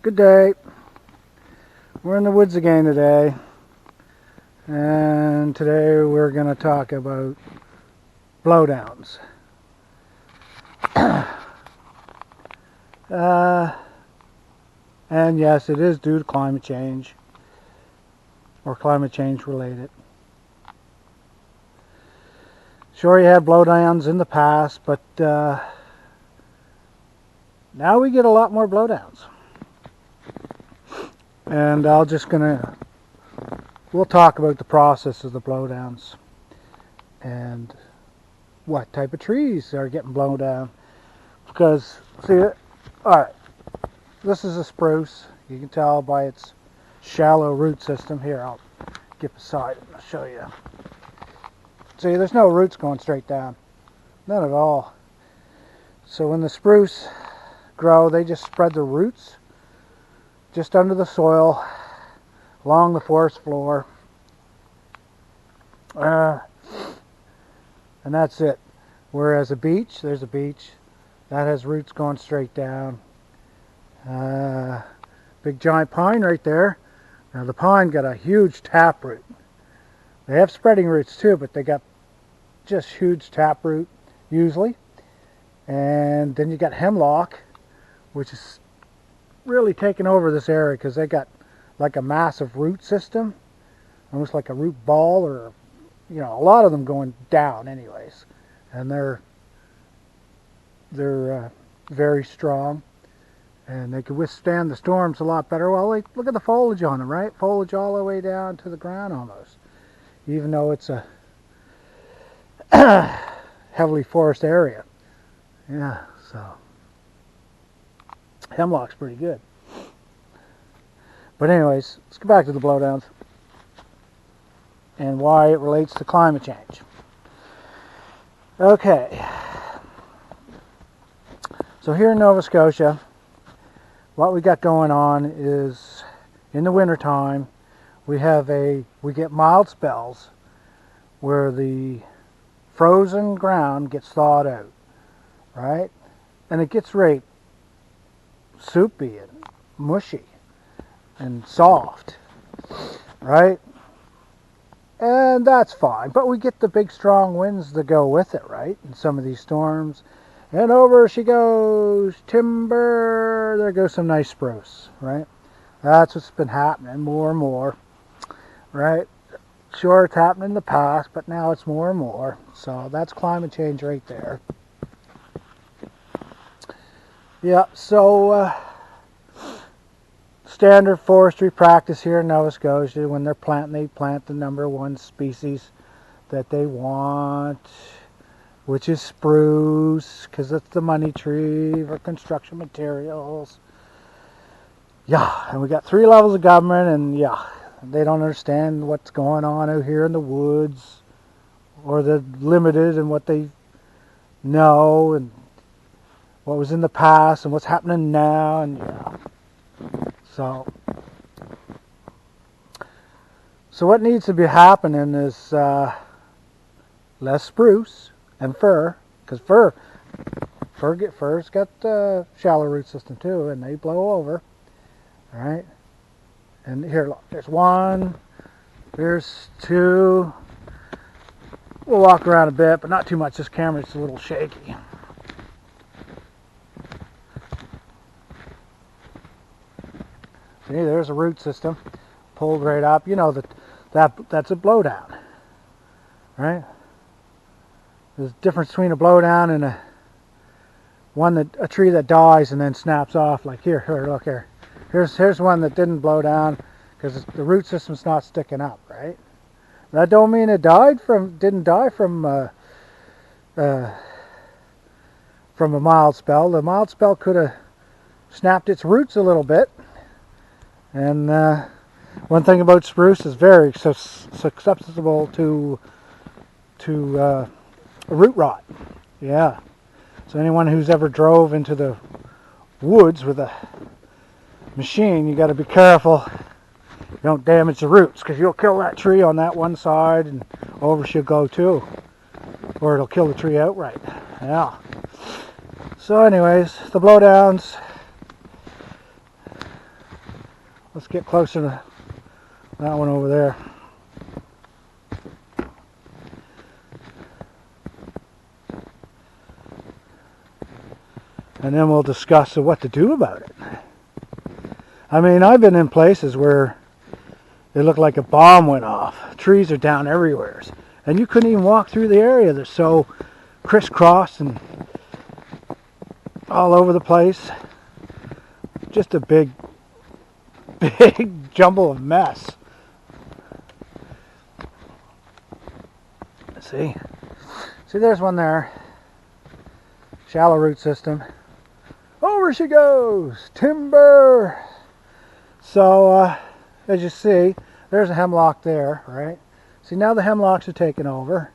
Good day. We're in the woods again today, and today we're going to talk about blowdowns. And yes, it is due to climate change, or climate change related. Sure, you had blowdowns in the past, but now we get a lot more blowdowns. And we'll talk about the process of the blowdowns and what type of trees are getting blown down. Because, see, alright, this is a spruce. You can tell by its shallow root system. Here, I'll get beside it and I'll show you. See, there's no roots going straight down. None at all. So when the spruce grow, they just spread their roots just under the soil, along the forest floor, and that's it. Whereas there's a beech that has roots going straight down. Big giant pine right there. Now the pine got a huge taproot. They have spreading roots too, but they got just huge taproot usually. And then you got hemlock, which is really taken over this area because they got like a massive root system, almost like a root ball, or a lot of them going down anyways, and they're very strong, and they could withstand the storms a lot better. Well, look at the foliage on them, right? Foliage all the way down to the ground almost, even though it's a heavily forest area. Yeah, so hemlock's pretty good. But anyways, let's go back to the blowdowns and why it relates to climate change. Okay. So here in Nova Scotia, what we got going on is in the wintertime, we get mild spells where the frozen ground gets thawed out, right? And it gets right soupy and mushy and soft, right? And that's fine, but we get the big strong winds that go with it, right? In some of these storms, and over she goes, timber, there goes some nice spruce, right? That's what's been happening more and more, right? Sure, it's happened in the past, but now it's more and more. So that's climate change right there. Yeah, so standard forestry practice here in Nova Scotia, when they're planting, they plant the number one species that they want, which is spruce, because it's the money tree for construction materials. Yeah, and we got 3 levels of government, and yeah, they don't understand what's going on out here in the woods, or they're limited in what they know, and what was in the past, and what's happening now, and yeah. So what needs to be happening is less spruce and fir, because fir's got a shallow root system too, and they blow over. All right, and here, look, there's 1, there's 2. We'll walk around a bit, but not too much. This camera's a little shaky. See, there's a root system pulled right up. You know that's a blowdown, right? There's a difference between a blowdown and a tree that dies and then snaps off. Like here, look here. Here's one that didn't blow down because the root system's not sticking up, right? That don't mean it didn't die from a mild spell. The mild spell could have snapped its roots a little bit. And one thing about spruce is very susceptible to root rot. Yeah. So anyone who's ever drove into the woods with a machine, you got to be careful. You don't damage the roots, because you'll kill that tree on that one side, and over she'll go too, or it'll kill the tree outright. Yeah. So anyways, the blowdowns. Let's get closer to that one over there. And then we'll discuss what to do about it. I mean, I've been in places where it looked like a bomb went off. Trees are down everywhere. And you couldn't even walk through the area. They're so crisscrossed and all over the place. Just a big jumble of mess. See, there's one there. Shallow root system. Over she goes. Timber. So, as you see, there's a hemlock there, right? See, now the hemlocks are taking over.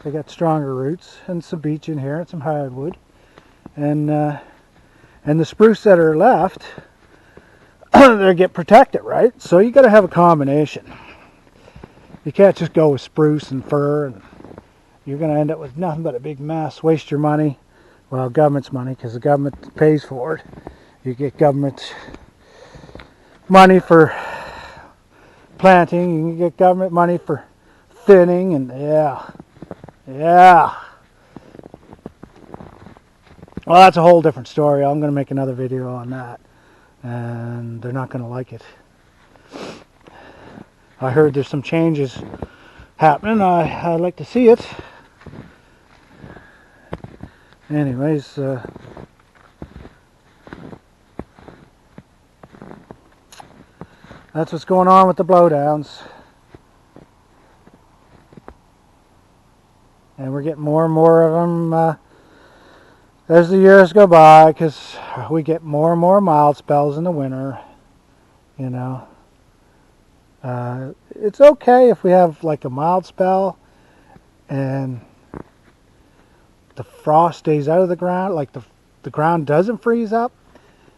They got stronger roots and some beech in here and some hardwood. And the spruce that are left, they get protected, right? So you got to have a combination. You can't just go with spruce and fir, and you're going to end up with nothing but a big mess. Waste your money. Well, government's money, because the government pays for it. You get government money for planting, you can get government money for thinning, and yeah. Well, that's a whole different story. I'm going to make another video on that, and they're not going to like it. I heard there's some changes happening. I'd like to see it. Anyways, that's what's going on with the blowdowns. And we're getting more and more of them as the years go by, because we get more and more mild spells in the winter, you know. It's okay if we have like a mild spell and the frost stays out of the ground, like the ground doesn't freeze up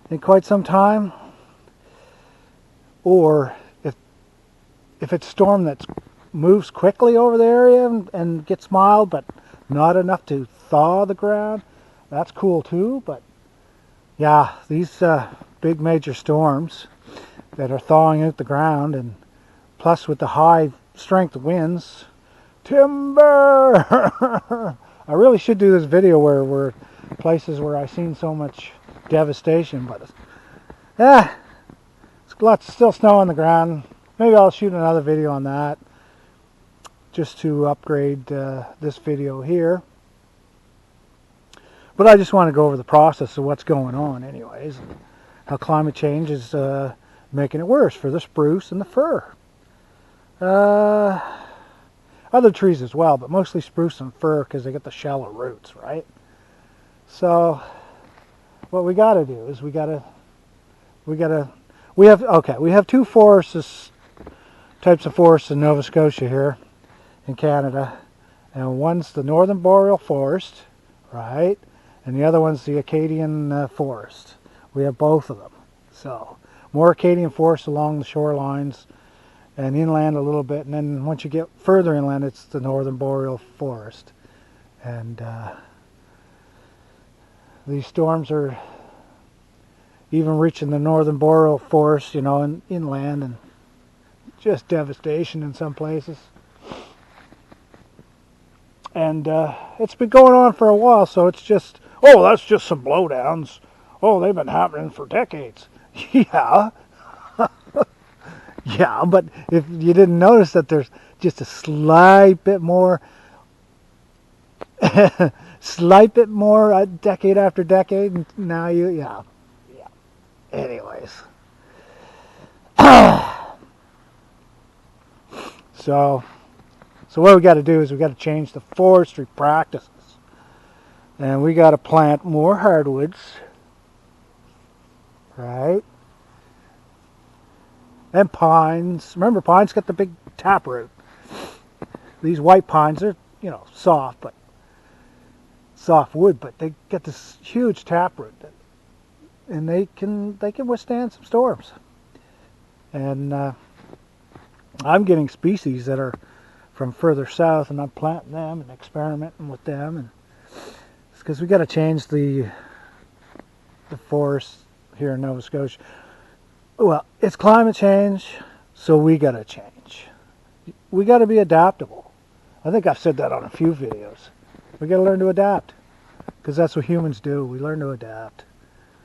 in quite some time. Or if it's a storm that moves quickly over the area and gets mild, but not enough to thaw the ground, that's cool too. But yeah, these big major storms that are thawing out the ground, and plus with the high strength winds, timber! I really should do this video where places where I've seen so much devastation, but it's lots still snow on the ground. Maybe I'll shoot another video on that, just to upgrade this video here. But I just want to go over the process of what's going on anyways, and how climate change is making it worse for the spruce and the fir. Other trees as well, but mostly spruce and fir, because they get the shallow roots, right? So what we got to do is we have two types of forests in Nova Scotia here in Canada, and one's the northern boreal forest, right, and the other one's the Acadian forest. We have both of them. So more Acadian forests along the shorelines and inland a little bit, and then once you get further inland, it's the northern boreal forest. And these storms are even reaching the northern boreal forest, you know, and inland, and just devastation in some places. And it's been going on for a while, so it's just, oh, that's just some blowdowns. Oh, they've been happening for decades. Yeah. Yeah, but if you didn't notice that there's just a slight bit more decade after decade, and now yeah. Anyways. So what we got to do is we got to change the forestry practices. And we got to plant more hardwoods, right? And pines. Remember, pines got the big taproot. These white pines are, you know, soft wood, but they get this huge taproot, and they can withstand some storms. And I'm getting species that are from further south, and I'm planting them and experimenting with them, and it's because we got to change the forest here in Nova Scotia. Well, it's climate change, so we gotta change. We gotta be adaptable. I think I've said that on a few videos. We gotta learn to adapt, because that's what humans do. We learn to adapt.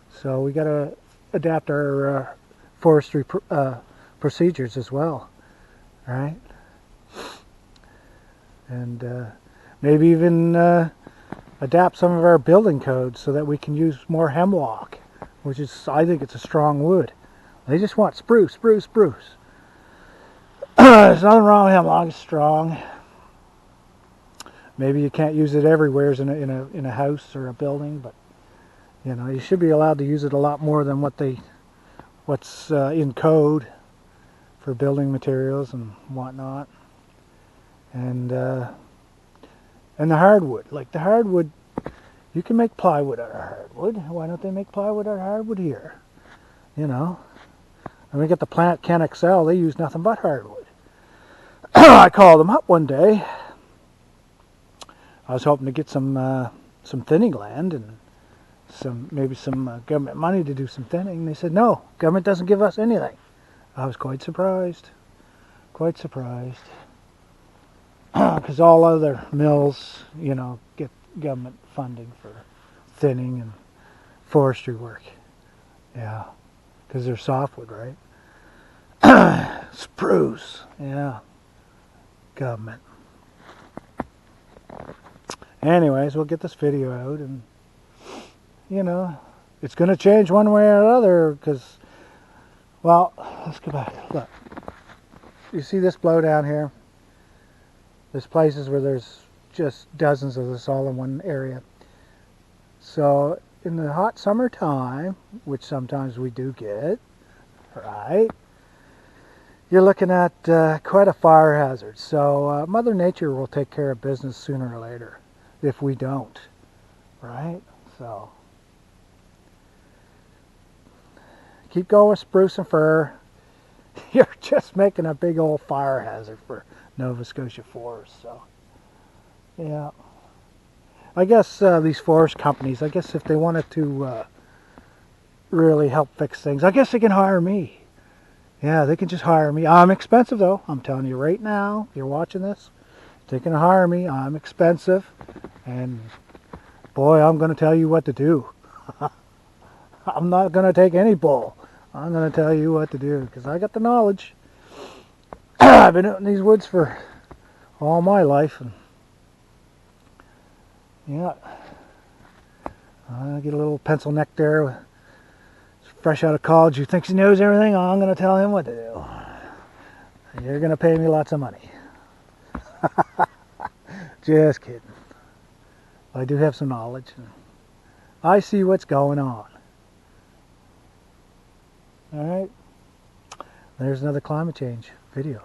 So we gotta adapt our forestry procedures as well, right? And maybe even adapt some of our building codes so that we can use more hemlock, which is, I think it's a strong wood. They just want spruce, spruce, spruce. There's nothing wrong with hemlock. It's strong. Maybe you can't use it everywhere in a house or a building, but you know, you should be allowed to use it a lot more than what's in code for building materials and whatnot. And the hardwood, like the hardwood, you can make plywood out of hardwood. Why don't they make plywood out of hardwood here? You know, and we get the plant Ken XL. They use nothing but hardwood. I called them up one day. I was hoping to get some thinning land and maybe some government money to do some thinning. They said no, government doesn't give us anything. I was quite surprised. Quite surprised. Because all other mills, you know, get government funding for thinning and forestry work. Yeah, because they're softwood, right? Spruce, yeah, government. Anyways, we'll get this video out, and you know, it's going to change one way or another. Because, well, let's go back. Look, you see this blow down here? There's places where there's just dozens of this all in one area. So in the hot summertime, which sometimes we do get, right, you're looking at quite a fire hazard. So Mother Nature will take care of business sooner or later if we don't, right? So keep going with spruce and fir. You're just making a big old fire hazard for Nova Scotia forests. So yeah, I guess these forest companies, I guess if they wanted to really help fix things, I guess they can hire me. Yeah, they can just hire me. I'm expensive though. I'm telling you right now, if you're watching this, they can hire me. I'm expensive, and boy, I'm going to tell you what to do. I'm not going to take any bull. I'm going to tell you what to do, because I got the knowledge. I've been out in these woods for all my life, and yeah, I get a little pencil neck there, fresh out of college, who thinks he knows everything. I'm going to tell him what to do. You're going to pay me lots of money. Just kidding. I do have some knowledge, and I see what's going on. All right, there's another climate change video.